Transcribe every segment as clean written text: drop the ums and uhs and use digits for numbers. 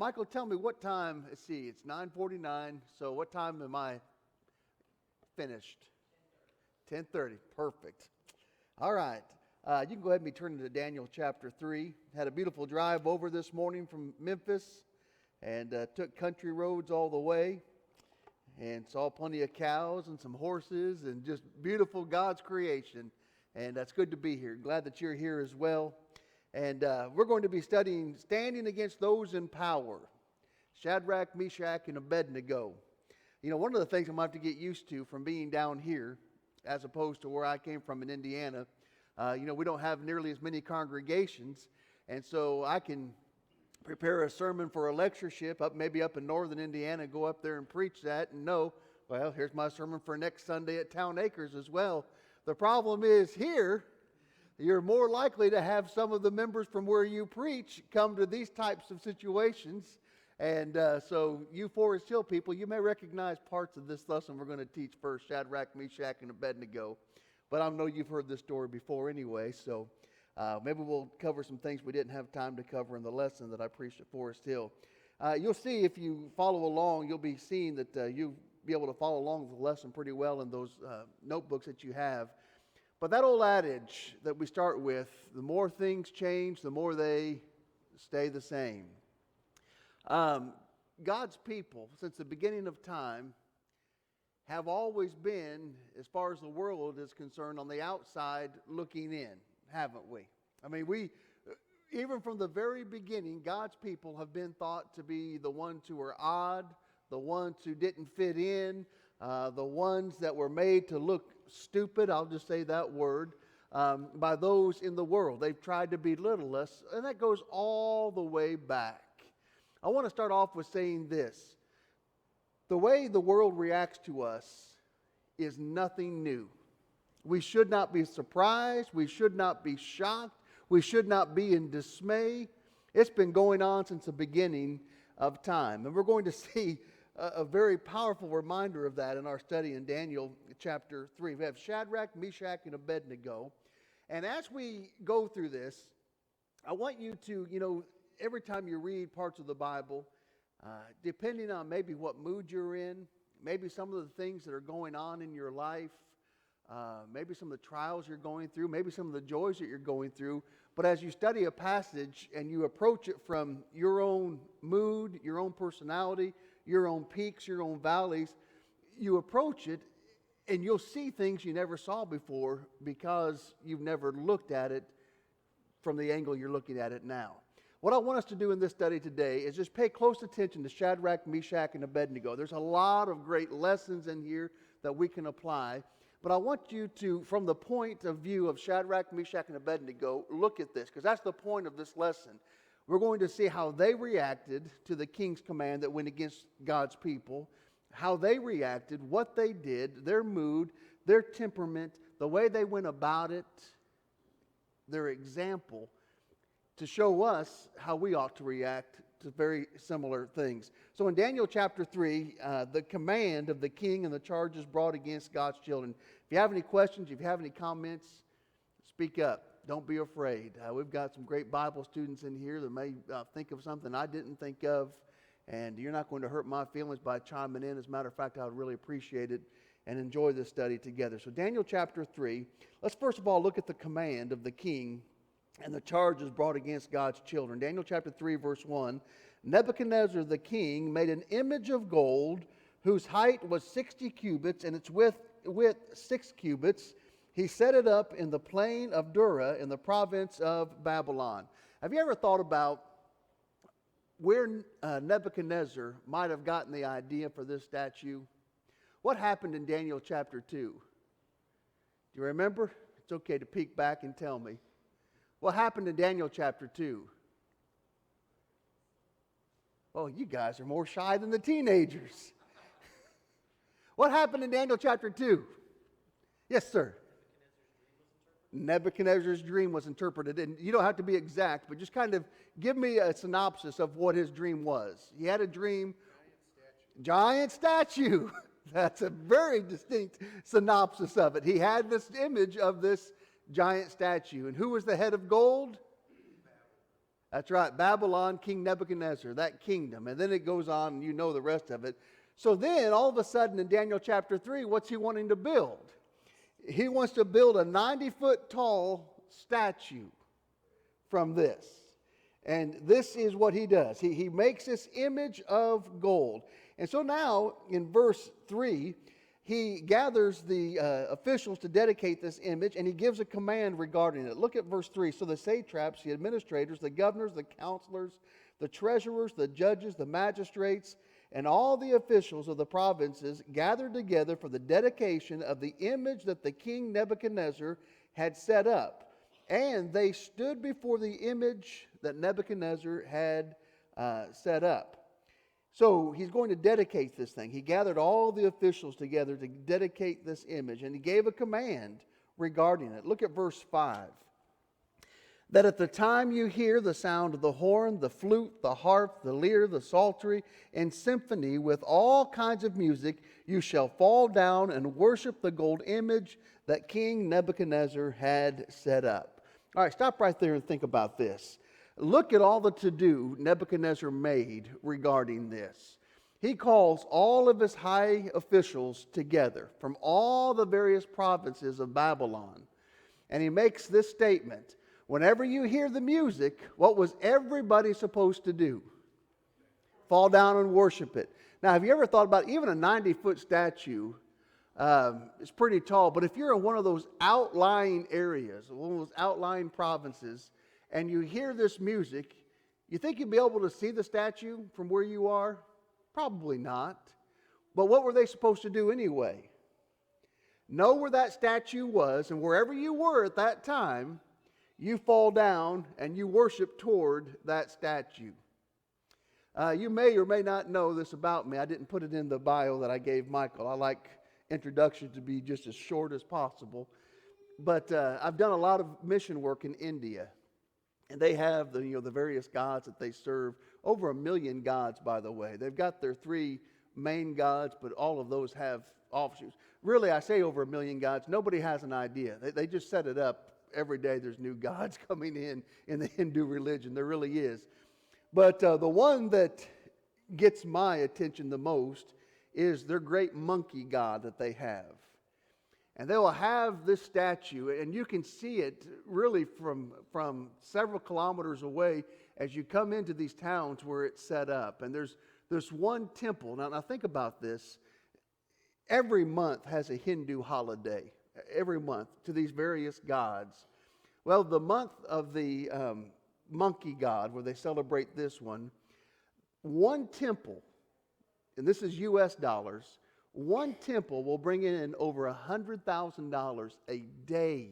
Michael, tell me what time. Let's see, it's 9:49. So what time am I finished? 10:30. Perfect. All right. You can go ahead and be turning to Daniel chapter 3. Had a beautiful drive over this morning from Memphis and took country roads all the way and saw plenty of cows and some horses and just beautiful God's creation. And that's good to be here. Glad that you're here as well. And we're going to be studying Standing Against Those in Power. Shadrach, Meshach, and Abednego. You know, one of the things I'm going to have to get used to from being down here as opposed to where I came from in Indiana, we don't have nearly as many congregations. And so I can prepare a sermon for a lectureship maybe up in northern Indiana, go up there and preach that and know, well, here's my sermon for next Sunday at Town Acres as well. The problem is here, you're more likely to have some of the members from where you preach come to these types of situations. And so you Forest Hill people, you may recognize parts of this lesson we're going to teach first, Shadrach, Meshach, and Abednego. But I know you've heard this story before anyway, so maybe we'll cover some things we didn't have time to cover in the lesson that I preached at Forest Hill. You'll see if you follow along, you'll be seeing that you'll be able to follow along with the lesson pretty well in those notebooks that you have. But that old adage that we start with, the more things change, the more they stay the same. God's people, since the beginning of time, have always been, as far as the world is concerned, on the outside looking in, haven't we? I mean, even from the very beginning, God's people have been thought to be the ones who were odd, the ones who didn't fit in, the ones that were made to look stupid, I'll just say that word, by those in the world. They've tried to belittle us, and that goes all the way back. I want to start off with saying this. The way the world reacts to us is nothing new. We should not be surprised. We should not be shocked. We should not be in dismay. It's been going on since the beginning of time. And we're going to see a very powerful reminder of that in our study in Daniel chapter 3. We have Shadrach, Meshach, and Abednego. And as we go through this, I want you to, every time you read parts of the Bible, depending on maybe what mood you're in, maybe some of the things that are going on in your life, maybe some of the trials you're going through, maybe some of the joys that you're going through. But as you study a passage and you approach it from your own mood, your own personality, your own peaks, your own valleys, you approach it and you'll see things you never saw before because you've never looked at it from the angle you're looking at it now. What I want us to do in this study today is just pay close attention to Shadrach, Meshach, and Abednego. There's a lot of great lessons in here that we can apply. But I want you to, from the point of view of Shadrach, Meshach, and Abednego, look at this, because that's the point of this lesson. We're going to see how they reacted to the king's command that went against God's people, how they reacted, what they did, their mood, their temperament, the way they went about it, their example, to show us how we ought to react to very similar things. So in Daniel chapter 3, the command of the king and the charges brought against God's children. If you have any questions, if you have any comments, speak up. Don't be afraid. We've got some great Bible students in here that may think of something I didn't think of, and you're not going to hurt my feelings by chiming in. As a matter of fact, I would really appreciate it and enjoy this study together. So Daniel chapter 3, let's first of all look at the command of the king and the charges brought against God's children. Daniel chapter 3, verse 1, Nebuchadnezzar the king made an image of gold whose height was 60 cubits and its width 6 cubits. He set it up in the plain of Dura in the province of Babylon. Have you ever thought about where Nebuchadnezzar might have gotten the idea for this statue? What happened in Daniel chapter 2? Do you remember? It's okay to peek back and tell me. What happened in Daniel chapter 2? Oh, you guys are more shy than the teenagers. What happened in Daniel chapter 2? Yes, sir. Nebuchadnezzar's dream was interpreted. And you don't have to be exact, but just kind of give me a synopsis of what his dream was. He had a dream. Giant statue. That's a very distinct synopsis of it. He had this image of this giant statue. And who was the head of gold? That's right, Babylon, King Nebuchadnezzar, that kingdom. And then it goes on, and you know the rest of it. So then, all of a sudden, in Daniel chapter 3, what's he wanting to build? He wants to build a 90-foot tall statue from this. And this is what he does. He makes this image of gold. And so now, in verse 3, he gathers the officials to dedicate this image, and he gives a command regarding it. Look at verse 3. So the satraps, the administrators, the governors, the counselors, the treasurers, the judges, the magistrates, and all the officials of the provinces gathered together for the dedication of the image that the king Nebuchadnezzar had set up. And they stood before the image that Nebuchadnezzar had set up. So he's going to dedicate this thing. He gathered all the officials together to dedicate this image, and he gave a command regarding it. Look at verse 5. That at the time you hear the sound of the horn, the flute, the harp, the lyre, the psaltery, and symphony with all kinds of music, you shall fall down and worship the gold image that King Nebuchadnezzar had set up. All right, stop right there and think about this. Look at all the to-do Nebuchadnezzar made regarding this. He calls all of his high officials together from all the various provinces of Babylon. And he makes this statement. Whenever you hear the music, what was everybody supposed to do? Fall down and worship it. Now, have you ever thought about even a 90-foot statue? It's pretty tall, but if you're in one of those outlying areas, one of those outlying provinces, and you hear this music, you think you'd be able to see the statue from where you are? Probably not. But what were they supposed to do anyway? Know where that statue was, and wherever you were at that time, you fall down and you worship toward that statue. You may or may not know this about me. I didn't put it in the bio that I gave Michael. I like introductions to be just as short as possible. But I've done a lot of mission work in India. And they have the various gods that they serve. Over 1 million gods, by the way. They've got their 3 main gods, but all of those have offshoots. Really, I say over 1 million gods. Nobody has an idea. They just set it up. Every day there's new gods coming in the Hindu religion. There really is. But the one that gets my attention the most is their great monkey god that they have. And they will have this statue, and you can see it really from several kilometers away as you come into these towns where it's set up. And there's one temple. Now think about this. Every month has a Hindu holiday. Every month to these various gods. Well, the month of the monkey god, where they celebrate this one temple, and this is U.S. dollars, one temple will bring in over $100,000 a day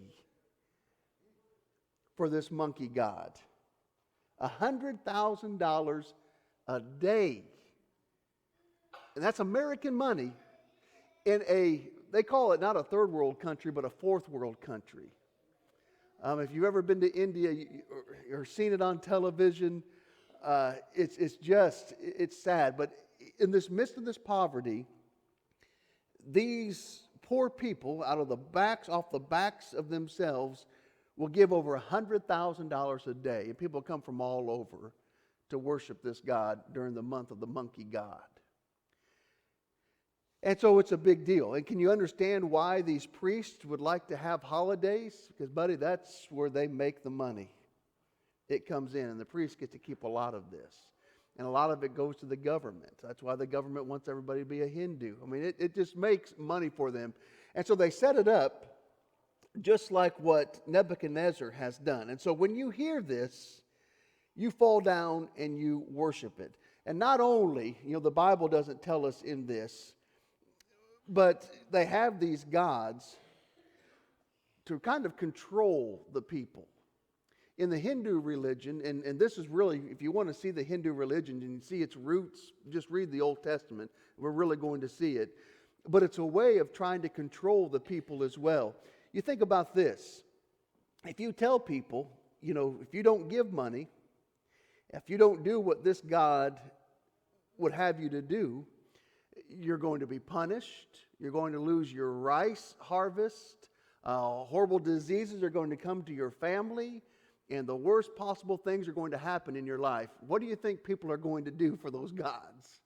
for this monkey god. $100,000 a day. And that's American money in they call it not a third world country, but a fourth world country. If you've ever been to India or seen it on television, it's sad. But in this midst of this poverty, these poor people, off the backs of themselves, will give over $100,000 a day. And people come from all over to worship this god during the month of the monkey god. And so it's a big deal. And can you understand why these priests would like to have holidays? Because, buddy, that's where they make the money. It comes in, and the priests get to keep a lot of this. And a lot of it goes to the government. That's why the government wants everybody to be a Hindu. I mean, it just makes money for them. And so they set it up just like what Nebuchadnezzar has done. And so when you hear this, you fall down and you worship it. And not only, the Bible doesn't tell us in this, but they have these gods to kind of control the people. In the Hindu religion, and this is really, if you want to see the Hindu religion and see its roots, just read the Old Testament. We're really going to see it. But it's a way of trying to control the people as well. You think about this. If you tell people, if you don't give money, if you don't do what this God would have you to do, you're going to be punished. You're going to lose your rice harvest. Horrible diseases are going to come to your family. and the worst possible things are going to happen in your life, what do you think people are going to do for those gods?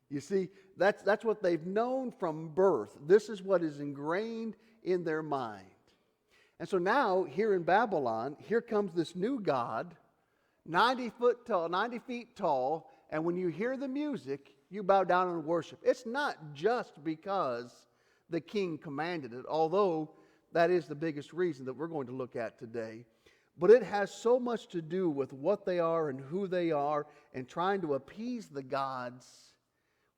You see, that's what they've known from birth. This is what is ingrained in their mind. And so now, here in Babylon, here comes this new god, 90 feet tall, and when you hear the music, you bow down and worship. It's not just because the king commanded it, although that is the biggest reason that we're going to look at today. But it has so much to do with what they are and who they are and trying to appease the gods.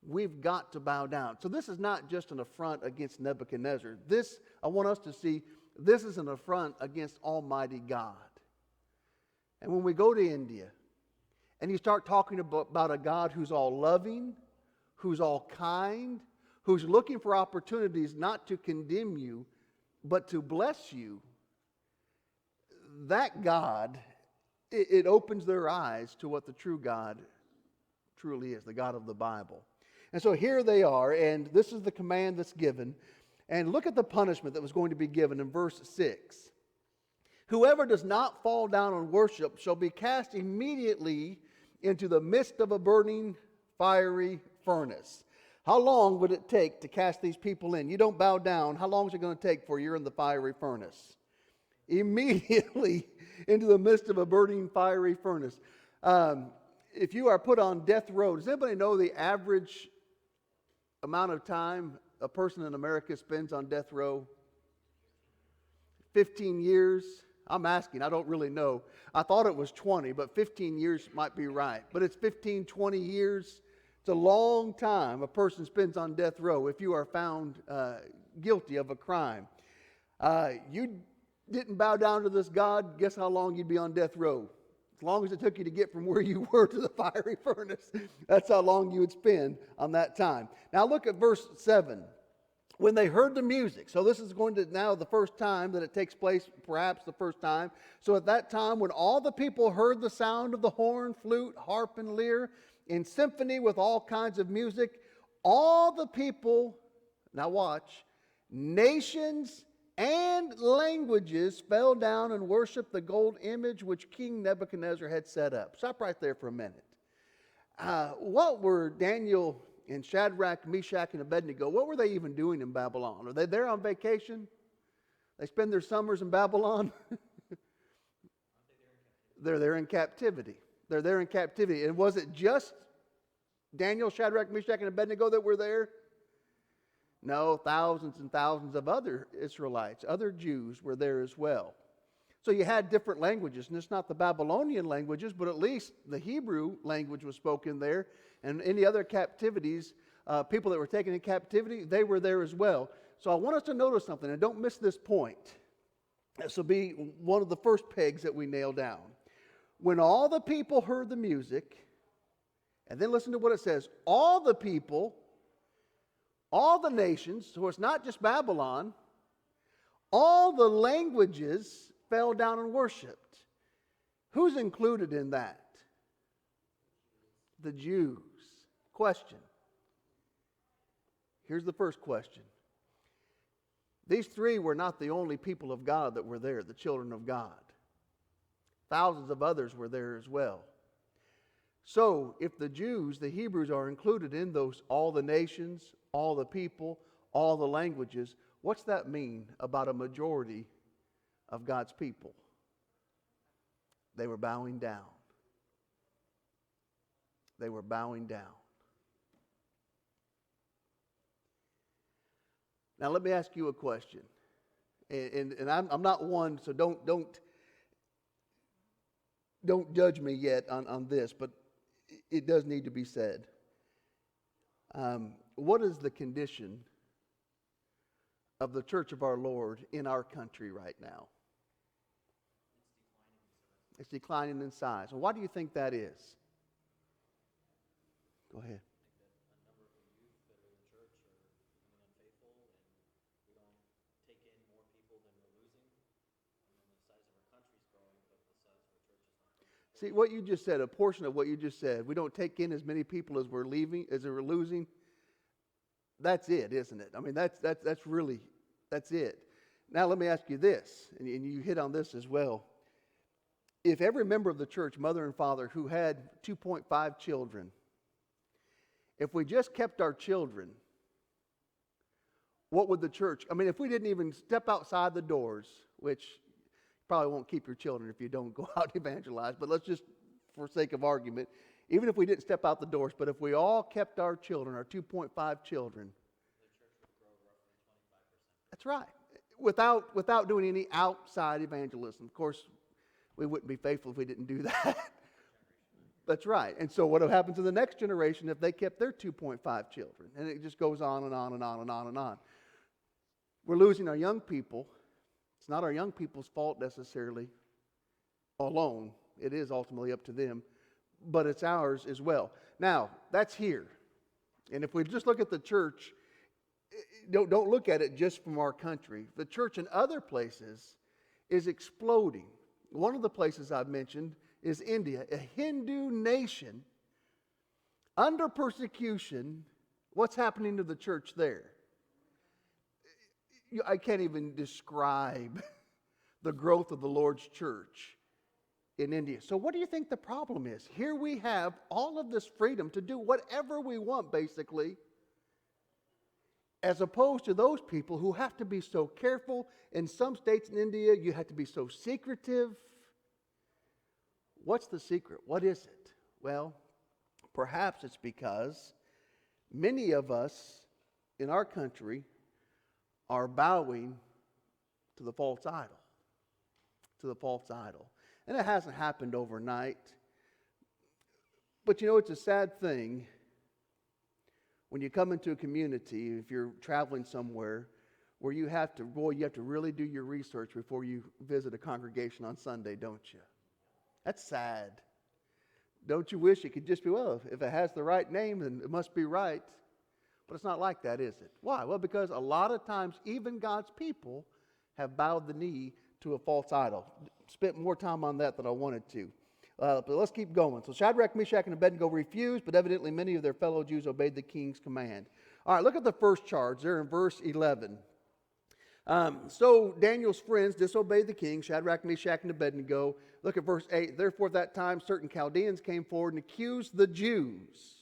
We've got to bow down. So this is not just an affront against Nebuchadnezzar. This, I want us to see, this is an affront against Almighty God. And when we go to India and you start talking about a God who's all loving, who's all kind, who's looking for opportunities not to condemn you, but to bless you, that God, it opens their eyes to what the true God truly is, the God of the Bible. And so here they are, and this is the command that's given. And look at the punishment that was going to be given in verse 6. Whoever does not fall down and worship shall be cast immediately into the midst of a burning, fiery furnace. How long would it take to cast these people in? You don't bow down. How long is it going to take for you're in the fiery furnace? Immediately into the midst of a burning, fiery furnace. If you are put on death row, does anybody know the average amount of time a person in America spends on death row? 15 years. I'm asking, I don't really know. I thought it was 20, but 15 years might be right. But it's 15, 20 years. It's a long time a person spends on death row if you are found guilty of a crime. You didn't bow down to this God, guess how long you'd be on death row? As long as it took you to get from where you were to the fiery furnace, that's how long you would spend on that time. Now look at verse 7. When they heard the music, so this is going to now the first time that it takes place, perhaps the first time. So at that time, when all the people heard the sound of the horn, flute, harp, and lyre, in symphony with all kinds of music, all the people, now watch, nations and languages fell down and worshiped the gold image which King Nebuchadnezzar had set up. Stop right there for a minute. What were Daniel and Shadrach, Meshach, and Abednego, what were they even doing in Babylon? Are they there on vacation? They spend their summers in Babylon? They're there in captivity. They're there in captivity. And was it just Daniel, Shadrach, Meshach, and Abednego that were there? No, thousands and thousands of other Israelites, other Jews were there as well. So you had different languages, and it's not the Babylonian languages, but at least the Hebrew language was spoken there. And any other captivities, people that were taken in captivity, they were there as well. So I want us to notice something, and don't miss this point. This will be one of the first pegs that we nail down. When all the people heard the music, and then listen to what it says, all the people, all the nations, so it's not just Babylon, all the languages fell down and worshiped. Who's included in that? The Jews. Question. Here's the first question. These three were not the only people of God that were there, the children of God. Thousands of others were there as well. So, if the Jews, the Hebrews, are included in those, all the nations, all the people, all the languages, what's that mean about a majority of God's people? They were bowing down. They were bowing down. Now let me ask you a question. And I'm not one, so don't judge me yet on this, but it does need to be said. What is the condition of the Church of our Lord in our country right now? It's declining in size. And why do you think that is? Go ahead. See, what you just said, a portion of what you just said, we don't take in as many people as we're leaving, as we're losing. That's it, isn't it? I mean, that's it. Now let me ask you this, and you hit on this as well. if every member of the church, mother and father, who had 2.5 children, if we just kept our children, what would the church, I mean, if we didn't even step outside the doors, which you probably won't keep your children if you don't go out and evangelize, but let's just, for sake of argument, even if we didn't step out the doors, but if we all kept our children, our 2.5 children, that's right, without doing any outside evangelism. Of course, we wouldn't be faithful if we didn't do that. That's right. And so what happens to the next generation if they kept their 2.5 children? And it just goes on and on and on and on and on. We're losing our young people. It's not our young people's fault necessarily alone. It is ultimately up to them. But it's ours as well. Now, that's here. And if we just look at the church, don't look at it just from our country. The church in other places is exploding. One of the places I've mentioned is India, a Hindu nation under persecution. What's happening to the church there? I can't even describe the growth of the Lord's church in India. So what do you think the problem is? Here we have all of this freedom to do whatever we want, basically, as opposed to those people who have to be so careful. In some states in India, you have to be so secretive. What's the secret? What is it? Well, perhaps it's because many of us in our country are bowing to the false idol. To the false idol. And it hasn't happened overnight. But you know, it's a sad thing when you come into a community, if you're traveling somewhere, where you have to really do your research before you visit a congregation on Sunday, don't you? That's sad. Don't you wish it could just be, well, if it has the right name, then it must be right. But it's not like that, is it? Why? Well, because a lot of times, even God's people have bowed the knee to a false idol. Spent more time on that than I wanted to. But let's keep going. So Shadrach, Meshach, and Abednego refused, but evidently many of their fellow Jews obeyed the king's command. All right, look at the first charge there in verse 11. So Daniel's friends disobeyed the king, Shadrach, Meshach, and Abednego. Look at verse 8. Therefore at that time certain Chaldeans came forward and accused the Jews.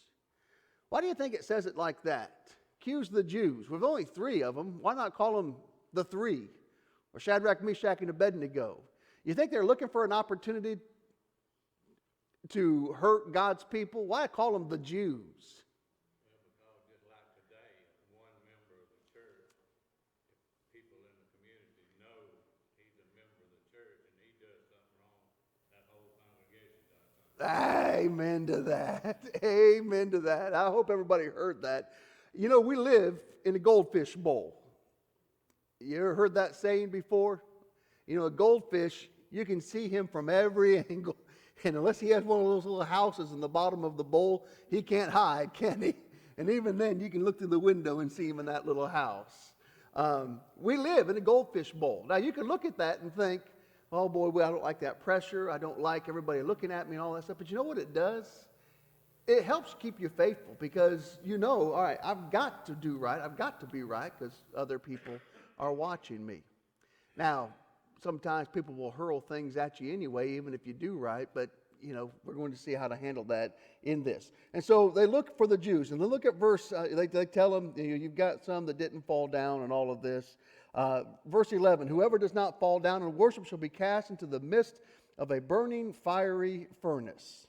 Why do you think it says it like that? Accuse the Jews. We've only three of them. Why not call them the three? Or Shadrach, Meshach, and Abednego. You think they're looking for an opportunity to hurt God's people? Why call them the Jews? Because just like today, one member of the church, if people in the community know he's a member of the church and he does something wrong, that whole congregation does something. Amen to that. Amen to that. I hope everybody heard that. You know, we live in a goldfish bowl. You ever heard that saying before? You know, a goldfish, you can see him from every angle. And unless he has one of those little houses in the bottom of the bowl, he can't hide, can he? And even then, you can look through the window and see him in that little house. We live in a goldfish bowl. Now, you can look at that and think, oh boy, well, I don't like that pressure. I don't like everybody looking at me and all that stuff. But you know what it does? It helps keep you faithful because you know, all right, I've got to do right. I've got to be right because other people are watching me. Now, sometimes people will hurl things at you anyway, even if you do right, but, you know, we're going to see how to handle that in this. And so they look for the Jews, and they look at verse, they tell them, you know, you've got some that didn't fall down and all of this. Verse 11, whoever does not fall down and worship shall be cast into the midst of a burning fiery furnace.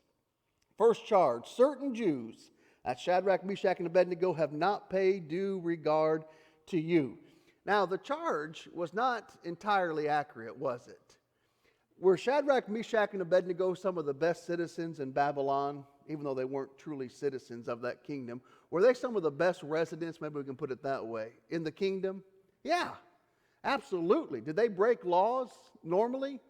First charge, certain Jews, that's Shadrach, Meshach, and Abednego, have not paid due regard to you. Now, the charge was not entirely accurate, was it? Were Shadrach, Meshach, and Abednego some of the best citizens in Babylon, even though they weren't truly citizens of that kingdom? Were they some of the best residents, maybe we can put it that way, in the kingdom? Yeah, absolutely. Did they break laws normally?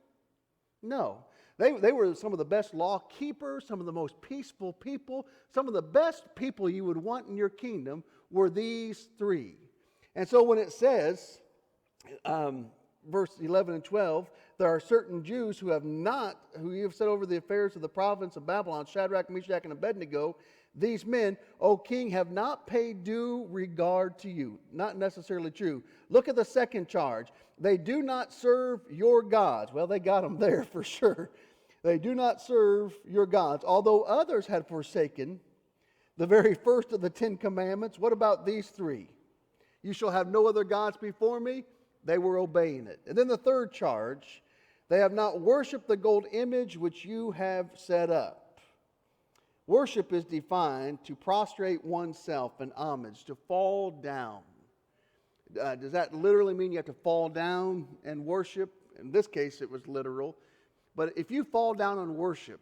No. They were some of the best law keepers, some of the most peaceful people. Some of the best people you would want in your kingdom were these three. And so when it says, verse 11 and 12, there are certain Jews who you have set over the affairs of the province of Babylon, Shadrach, Meshach, and Abednego. These men, O king, have not paid due regard to you. Not necessarily true. Look at the second charge. They do not serve your gods. Well, they got them there for sure. They do not serve your gods. Although others had forsaken the very first of the 10 commandments, what about these 3? You shall have no other gods before me. They were obeying it. And then the third charge, they have not worshipped the gold image which you have set up. Worship is defined to prostrate oneself in homage, to fall down. Does that literally mean you have to fall down and worship? In this case, it was literal. But if you fall down and worship,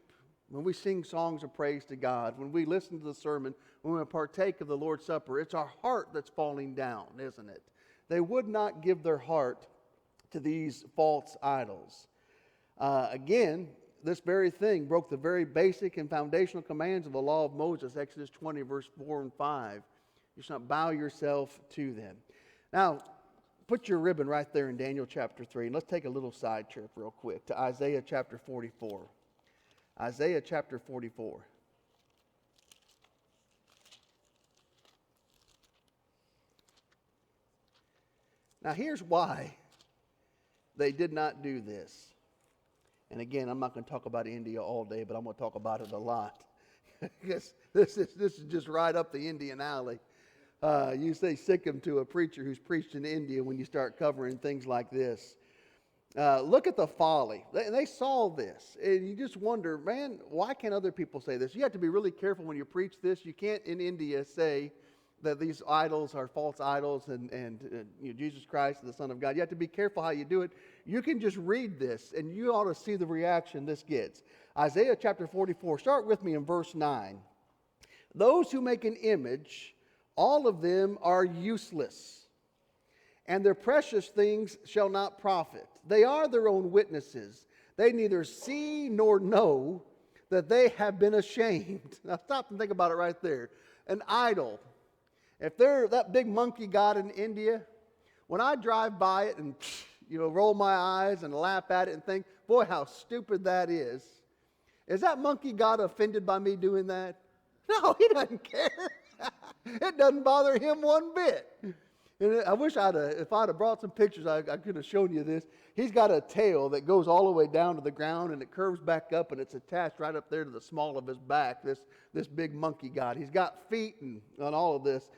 when we sing songs of praise to God, when we listen to the sermon, when we partake of the Lord's Supper, it's our heart that's falling down, isn't it? They would not give their heart to these false idols. Again, this very thing broke the very basic and foundational commands of the law of Moses, Exodus 20, verse 4 and 5. You shall not bow yourself to them. Now, put your ribbon right there in Daniel chapter 3, and let's take a little side trip real quick to Isaiah chapter 44. Isaiah chapter 44. Now, here's why they did not do this. And again, I'm not going to talk about India all day, but I'm going to talk about it a lot. Because this is just right up the Indian alley. You say sick 'em to a preacher who's preached in India when you start covering things like this. Look at the folly. They saw this. And you just wonder, man, why can't other people say this? You have to be really careful when you preach this. You can't in India say that these idols are false idols and Jesus Christ is the Son of God. You have to be careful how you do it. You can just read this and you ought to see the reaction this gets. Isaiah chapter 44, start with me in verse 9. Those who make an image, all of them are useless, and their precious things shall not profit. They are their own witnesses. They neither see nor know that they have been ashamed. Now stop and think about it right there. An idol. If they're that big monkey god in India, when I drive by it and roll my eyes and laugh at it and think, boy, how stupid that is that monkey god offended by me doing that? No, he doesn't care. It doesn't bother him one bit. And I wish if I'd have brought some pictures, I could have shown you this. He's got a tail that goes all the way down to the ground and it curves back up and it's attached right up there to the small of his back, this big monkey god. He's got feet and all of this.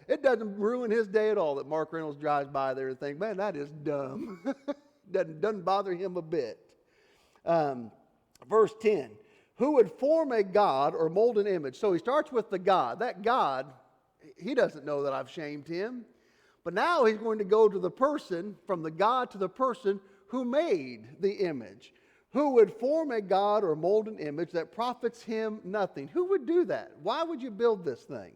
It doesn't ruin his day at all that Mark Reynolds drives by there and thinks, man, that is dumb. doesn't bother him a bit. Verse 10, who would form a god or mold an image? So he starts with the God. That God, he doesn't know that I've shamed him. But now he's going to go to the person, from the God to the person who made the image. Who would form a god or mold an image that profits him nothing? Who would do that? Why would you build this thing?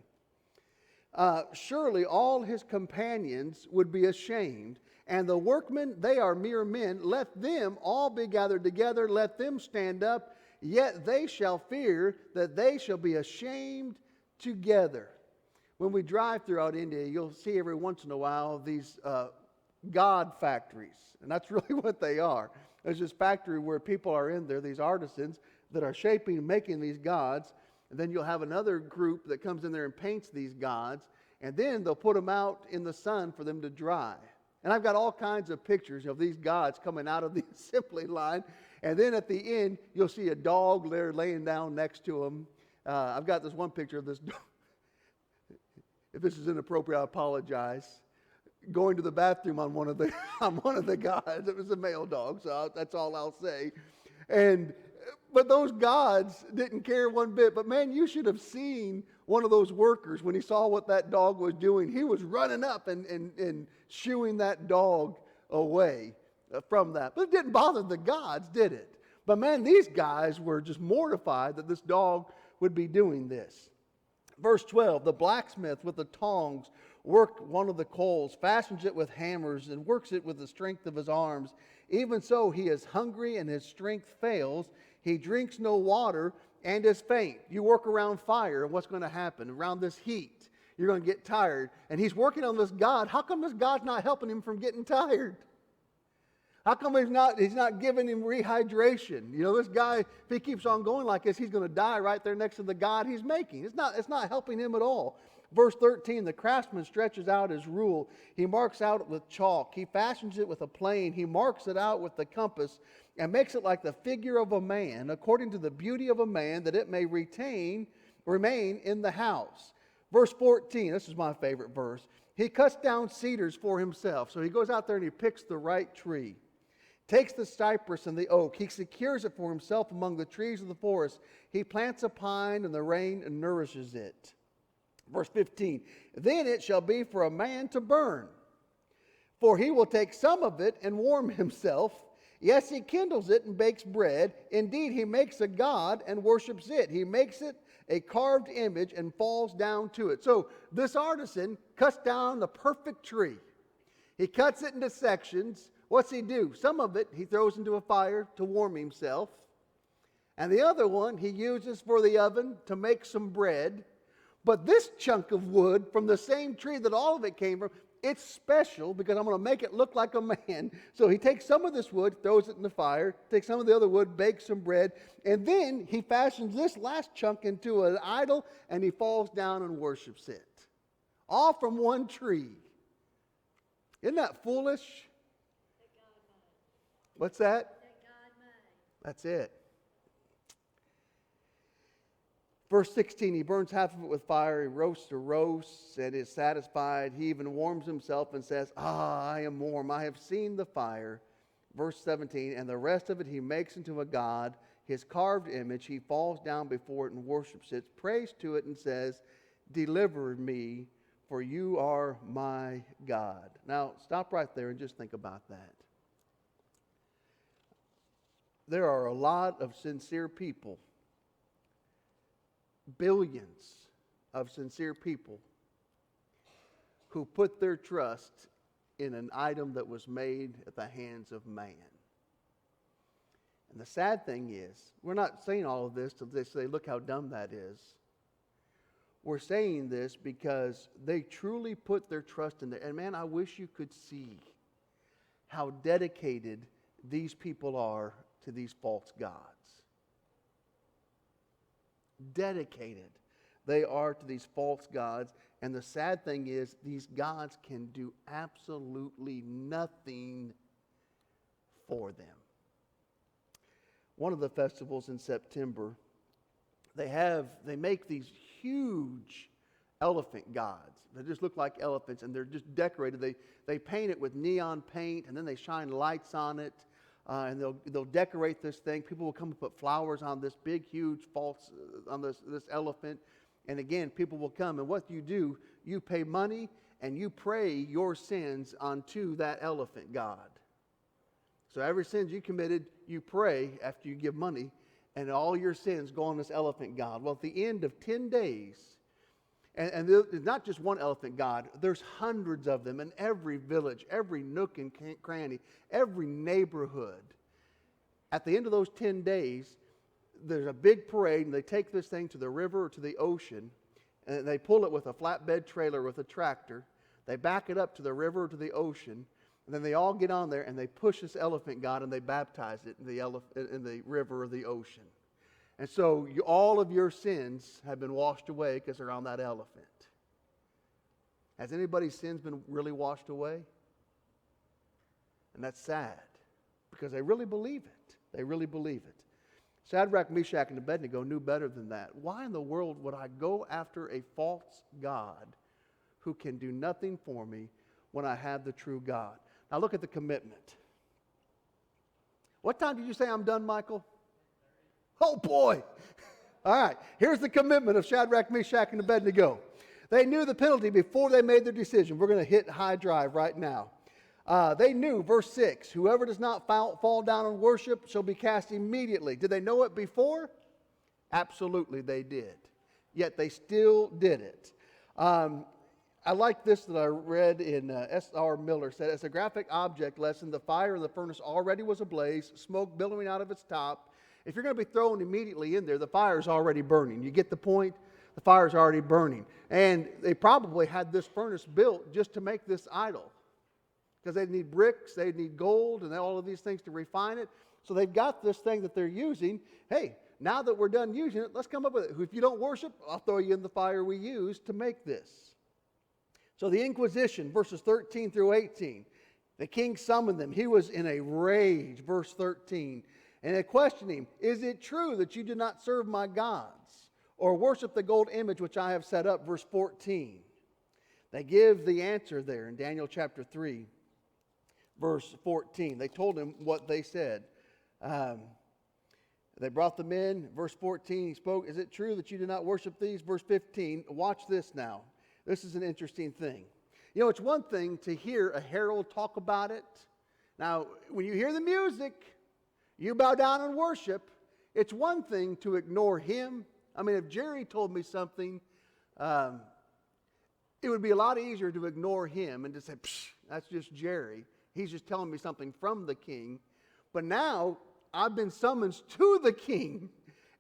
Surely all his companions would be ashamed, and the workmen, they are mere men. Let them all be gathered together, let them stand up, yet they shall fear that they shall be ashamed together. When we drive throughout India, you'll see every once in a while these God factories, and that's really what they are. There's this factory where people are in there, these artisans that are shaping and making these gods. And then you'll have another group that comes in there and paints these gods. And then they'll put them out in the sun for them to dry. And I've got all kinds of pictures of these gods coming out of the assembly line. And then at the end, you'll see a dog there laying down next to them. I've got this one picture of this dog. If this is inappropriate, I apologize. Going to the bathroom on one of the gods. It was a male dog, so that's all I'll say. But those gods didn't care one bit. But man, you should have seen one of those workers when he saw what that dog was doing. He was running up and shooing that dog away from that. But it didn't bother the gods, did it? But man, these guys were just mortified that this dog would be doing this. Verse 12, the blacksmith with the tongs worked one of the coals, fashions it with hammers, and works it with the strength of his arms. Even so, he is hungry and his strength fails. He drinks no water and is faint. You work around fire, and what's going to happen? Around this heat, you're going to get tired. And he's working on this God. How come this God's not helping him from getting tired? How come he's not giving him rehydration? You know, this guy, if he keeps on going like this, he's going to die right there next to the God he's making. It's not helping him at all. Verse 13, the craftsman stretches out his rule. He marks out with chalk. He fashions it with a plane. He marks it out with the compass and makes it like the figure of a man, according to the beauty of a man, that it may remain in the house. Verse 14, this is my favorite verse. He cuts down cedars for himself. So he goes out there and he picks the right tree. Takes the cypress and the oak. He secures it for himself among the trees of the forest. He plants a pine, and the rain nourishes it. Verse 15, then it shall be for a man to burn, for he will take some of it and warm himself. Yes, he kindles it and bakes bread. Indeed, he makes a god and worships it. He makes it a carved image and falls down to it. So this artisan cuts down the perfect tree. He cuts it into sections. What's he do? Some of it he throws into a fire to warm himself. And the other one he uses for the oven to make some bread. But this chunk of wood from the same tree that all of it came from, it's special because I'm going to make it look like a man. So he takes some of this wood, throws it in the fire, takes some of the other wood, bakes some bread, and then he fashions this last chunk into an idol, and he falls down and worships it. All from one tree. Isn't that foolish? What's that? That's it. Verse 16, he burns half of it with fire, he roasts and is satisfied. He even warms himself and says, I am warm, I have seen the fire. Verse 17, and the rest of it he makes into a god, his carved image. He falls down before it and worships it, prays to it and says, deliver me, for you are my God. Now, stop right there and just think about that. There are a lot of sincere people, billions of sincere people, who put their trust in an item that was made at the hands of man. And the sad thing is, we're not saying all of this to say, look how dumb that is. We're saying this because they truly put their trust in there. And man, I wish you could see how dedicated these people are to these false gods. Dedicated they are to these false gods. And the sad thing is, these gods can do absolutely nothing for them. One of the festivals in September, they make these huge elephant gods. They just look like elephants, and they're just decorated. They paint it with neon paint, and then they shine lights on it. And they'll decorate this thing. People will come and put flowers on this big, huge on this elephant. And again, people will come. And what do, you pay money and you pray your sins onto that elephant god. So every sin you committed, you pray after you give money, and all your sins go on this elephant god. Well, at the end of 10 days, and there's not just one elephant god, there's hundreds of them in every village, every nook and cranny, every neighborhood. At the end of those 10 days, there's a big parade, and they take this thing to the river or to the ocean, and they pull it with a flatbed trailer with a tractor. They back it up to the river or to the ocean, and then they all get on there, and they push this elephant god, and they baptize it in the river or the ocean. And so all of your sins have been washed away because they're on that elephant. Has anybody's sins been really washed away? And that's sad, because they really believe it. They really believe it. Shadrach, Meshach, and Abednego knew better than that. Why in the world would I go after a false god who can do nothing for me when I have the true God? Now look at the commitment. What time did you say I'm done, Michael? Oh boy. All right. Here's the commitment of Shadrach, Meshach, and Abednego. They knew the penalty before they made their decision. We're going to hit high drive right now. They knew, verse 6, whoever does not fall down and worship shall be cast immediately. Did they know it before? Absolutely they did. Yet they still did it. I like this that I read in S.R. Miller. Said, as a graphic object lesson, the fire in the furnace already was ablaze, smoke billowing out of its top. If you're going to be thrown immediately in there, the fire's already burning. You get the point? The fire's already burning. And they probably had this furnace built just to make this idol. because they need bricks, they need gold, and all of these things to refine it. So they've got this thing that they're using. Hey, now that we're done using it, let's come up with it. If you don't worship, I'll throw you in the fire we used to make this. So the Inquisition, verses 13 through 18. The king summoned them. He was in a rage, verse 13. And they questioned him, is it true that you do not serve my gods or worship the gold image which I have set up, verse 14. They give the answer there in Daniel chapter 3, verse 14. They told him what they said. They brought them in. Verse 14, he spoke, is it true that you do not worship these? Verse 15, watch this now. This is an interesting thing. You know, it's one thing to hear a herald talk about it. Now, when you hear the music, you bow down and worship. It's one thing to ignore him. I mean, if Jerry told me something, it would be a lot easier to ignore him and to say, psh, that's just Jerry. He's just telling me something from the king. But now, I've been summoned to the king.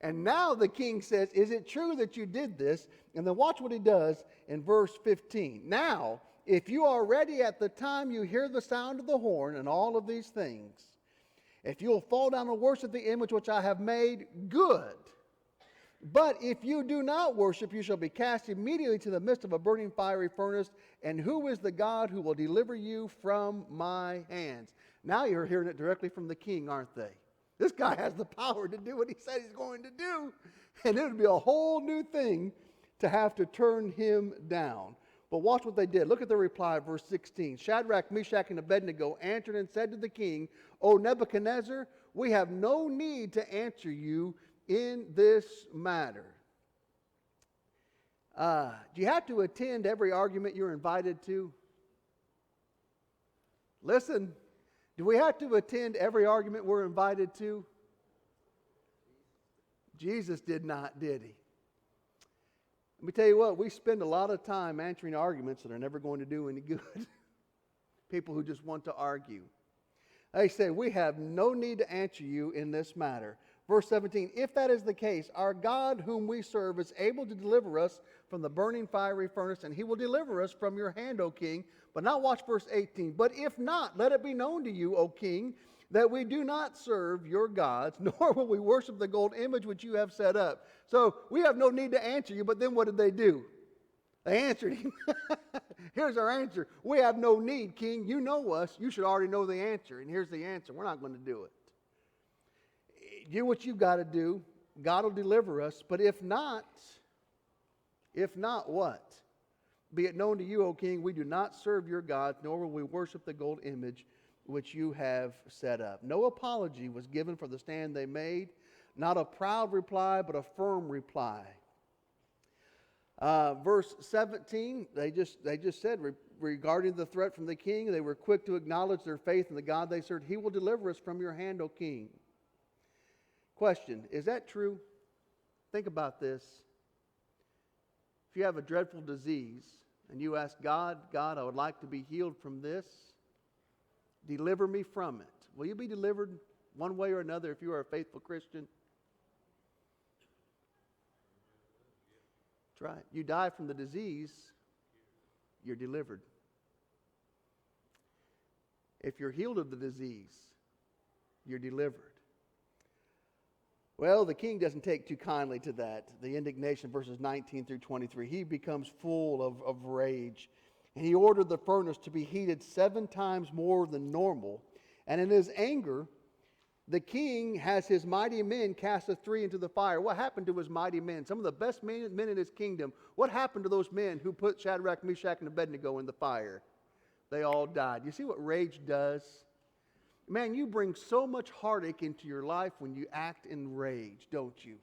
And now the king says, is it true that you did this? And then watch what he does in verse 15. Now, if you are ready at the time you hear the sound of the horn and all of these things, if you will fall down and worship the image which I have made, good. But if you do not worship, you shall be cast immediately to the midst of a burning fiery furnace. And who is the God who will deliver you from my hands? Now you're hearing it directly from the king, aren't they? This guy has the power to do what he said he's going to do. And it would be a whole new thing to have to turn him down. But watch what they did. Look at the reply, verse 16. Shadrach, Meshach, and Abednego answered and said to the king, O Nebuchadnezzar, we have no need to answer you in this matter. Do you have to attend every argument you're invited to? Listen, do we have to attend every argument we're invited to? Jesus did not, did he? Let me tell you what, we spend a lot of time answering arguments that are never going to do any good. People who just want to argue. They say, we have no need to answer you in this matter. Verse 17, if that is the case, our God whom we serve is able to deliver us from the burning fiery furnace, and he will deliver us from your hand, O king. But now watch verse 18. But if not, let it be known to you, O king, that we do not serve your gods, nor will we worship the gold image which you have set up. So we have no need to answer you, but then what did they do? They answered him. Here's our answer. We have no need, king. You know us. You should already know the answer. And here's the answer. We're not going to do it. Do what you've got to do. God will deliver us. But if not what? Be it known to you, O king, we do not serve your gods, nor will we worship the gold image which you have set up. No apology was given for the stand they made. Not a proud reply, but a firm reply. Verse 17, they just said, regarding the threat from the king, they were quick to acknowledge their faith in the God they served. He will deliver us from your hand, O king. Question, is that true? Think about this. If you have a dreadful disease and you ask God, I would like to be healed from this. Deliver me from it. Will you be delivered one way or another if you are a faithful Christian? That's right. You die from the disease, you're delivered. If you're healed of the disease, you're delivered. Well, the king doesn't take too kindly to that. The indignation, verses 19 through 23. He becomes full of rage. And he ordered the furnace to be heated 7 times more than normal. And in his anger, the king has his mighty men cast the 3 into the fire. What happened to his mighty men? Some of the best men in his kingdom. What happened to those men who put Shadrach, Meshach, and Abednego in the fire? They all died. You see what rage does? Man, you bring so much heartache into your life when you act in rage, don't you?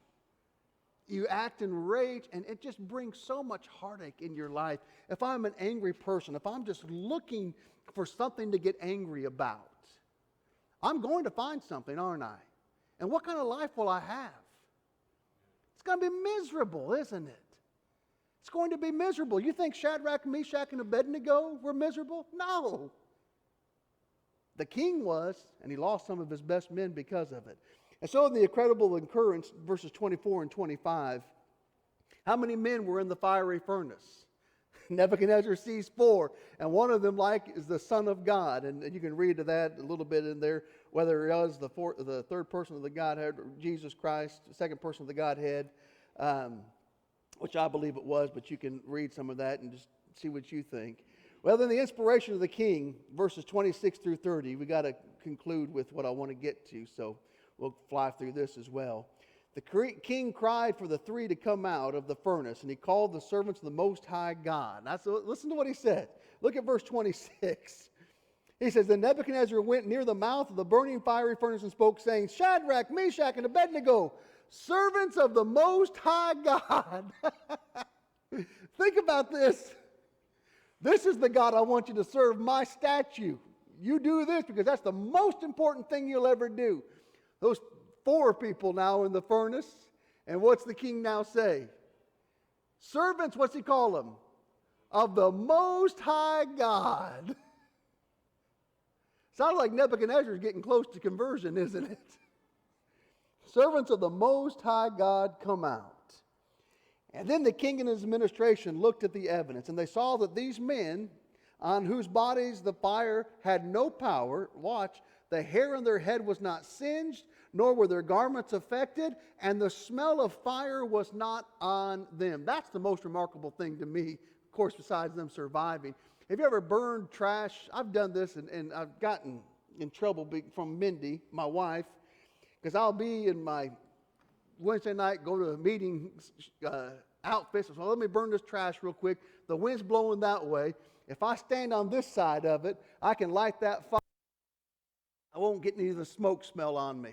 You act in rage, and it just brings so much heartache in your life. If I'm an angry person, if I'm just looking for something to get angry about, I'm going to find something, aren't I? And what kind of life will I have? It's going to be miserable, isn't it? It's going to be miserable. You think Shadrach, Meshach, and Abednego were miserable? No. The king was, and he lost some of his best men because of it. And so in the incredible occurrence, verses 24 and 25, how many men were in the fiery furnace? Nebuchadnezzar sees four, and one of them is the Son of God, and you can read to that a little bit in there, whether it was the third person of the Godhead, or Jesus Christ, the second person of the Godhead, which I believe it was, but you can read some of that and just see what you think. Well, then the inspiration of the king, verses 26 through 30, we got to conclude with what I want to get to, so we'll fly through this as well. The king cried for the three to come out of the furnace, and he called the servants of the Most High God. Listen to what he said. Look at verse 26. He says, Then Nebuchadnezzar went near the mouth of the burning fiery furnace and spoke, saying, Shadrach, Meshach, and Abednego, servants of the Most High God. Think about this. This is the God I want you to serve, my statue. You do this because that's the most important thing you'll ever do. Those four people now in the furnace. And what's the king now say? Servants, what's he call them? Of the Most High God. Sounds like Nebuchadnezzar is getting close to conversion, isn't it? Servants of the Most High God come out. And then the king and his administration looked at the evidence, and they saw that these men, on whose bodies the fire had no power, watch, the hair on their head was not singed, nor were their garments affected, and the smell of fire was not on them. That's the most remarkable thing to me, of course, besides them surviving. Have you ever burned trash? I've done this, and I've gotten in trouble from Mindy, my wife, because I'll be in my Wednesday night, go to a meeting outfit. So let me burn this trash real quick. The wind's blowing that way. If I stand on this side of it, I can light that fire. I won't get any of the smoke smell on me.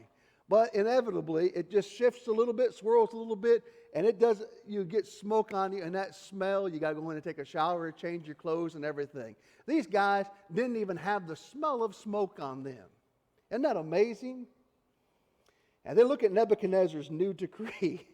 But inevitably, it just shifts a little bit, swirls a little bit, and it does. You get smoke on you, and that smell, you got to go in and take a shower, change your clothes, and everything. These guys didn't even have the smell of smoke on them. Isn't that amazing? And then look at Nebuchadnezzar's new decree.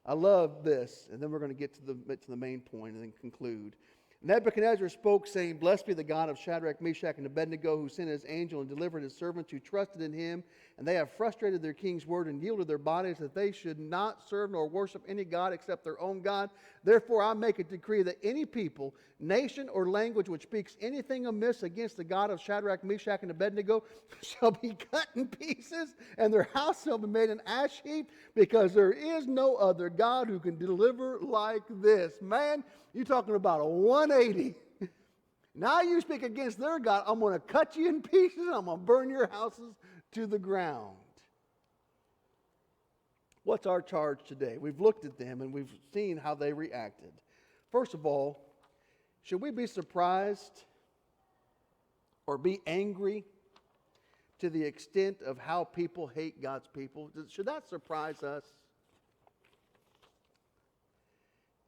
I love this. And then we're going to get to the main point and then conclude. Nebuchadnezzar spoke, saying, Blessed be the God of Shadrach, Meshach, and Abednego, who sent his angel and delivered his servants who trusted in him. And they have frustrated their king's word and yielded their bodies that they should not serve nor worship any god except their own God. Therefore I make a decree that any people, nation, or language which speaks anything amiss against the God of Shadrach, Meshach, and Abednego shall be cut in pieces, and their house shall be made an ash heap, because there is no other God who can deliver like this. Man, you're talking about a 180. Now you speak against their God, I'm going to cut you in pieces, and I'm going to burn your houses to the ground. What's our charge today? We've looked at them and we've seen how they reacted. First of all, should we be surprised or be angry to the extent of how people hate God's people? Should that surprise us?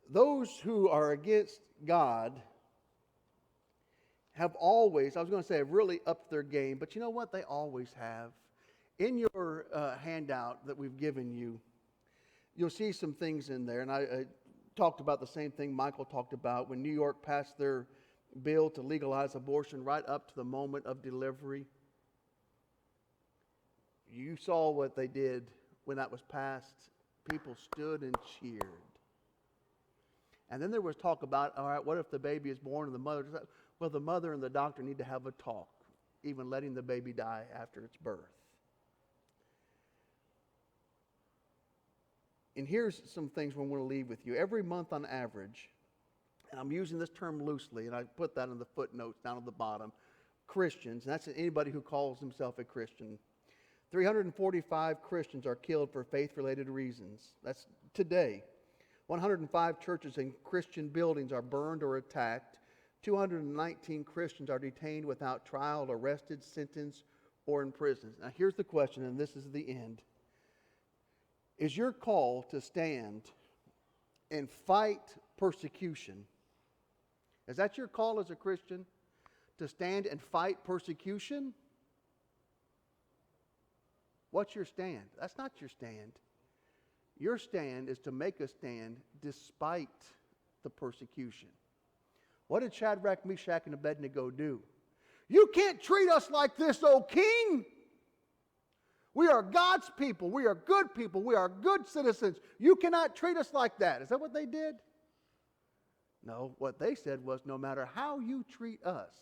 Those who are against God have always, have really upped their game, but you know what? They always have. In your handout that we've given you, you'll see some things in there, and I talked about the same thing Michael talked about when New York passed their bill to legalize abortion right up to the moment of delivery. You saw what they did when that was passed. People stood and cheered. And then there was talk about, all right, what if the baby is born and the mother... Well, the mother and the doctor need to have a talk, even letting the baby die after its birth. And here's some things we want to leave with you. Every month on average, and I'm using this term loosely, and I put that in the footnotes down at the bottom, Christians, and that's anybody who calls himself a Christian, 345 Christians are killed for faith-related reasons. That's today. 105 churches and Christian buildings are burned or attacked. 219 Christians are detained without trial, arrested, sentenced, or imprisoned. Now here's the question, and this is the end. Is your call to stand and fight persecution? Is that your call as a Christian? To stand and fight persecution? What's your stand? That's not your stand. Your stand is to make a stand despite the persecution. What did Shadrach, Meshach, and Abednego do? You can't treat us like this, O king! We are God's people. We are good people. We are good citizens. You cannot treat us like that. Is that what they did? No, what they said was, no matter how you treat us,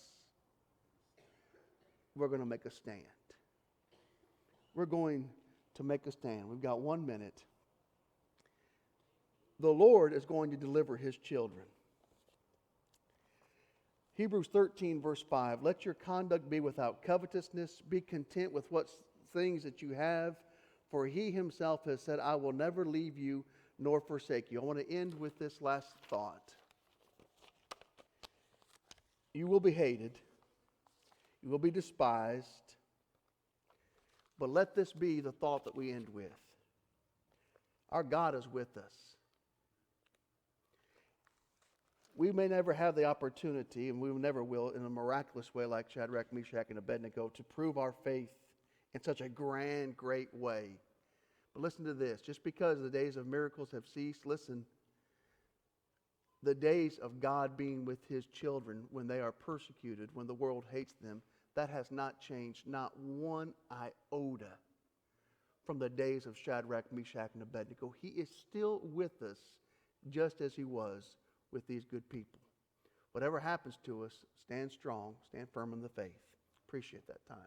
we're going to make a stand. We're going to make a stand. We've got 1 minute. The Lord is going to deliver His children. Hebrews 13, verse 5, let your conduct be without covetousness. Be content with what things that you have, for He Himself has said, I will never leave you nor forsake you. I want to end with this last thought. You will be hated. You will be despised. But let this be the thought that we end with. Our God is with us. We may never have the opportunity, and we never will, in a miraculous way like Shadrach, Meshach, and Abednego, to prove our faith in such a grand, great way. But listen to this. Just because the days of miracles have ceased, listen, the days of God being with His children when they are persecuted, when the world hates them, that has not changed, not one iota from the days of Shadrach, Meshach, and Abednego. He is still with us just as He was with these good people. Whatever happens to us, stand strong, stand firm in the faith. Appreciate that time.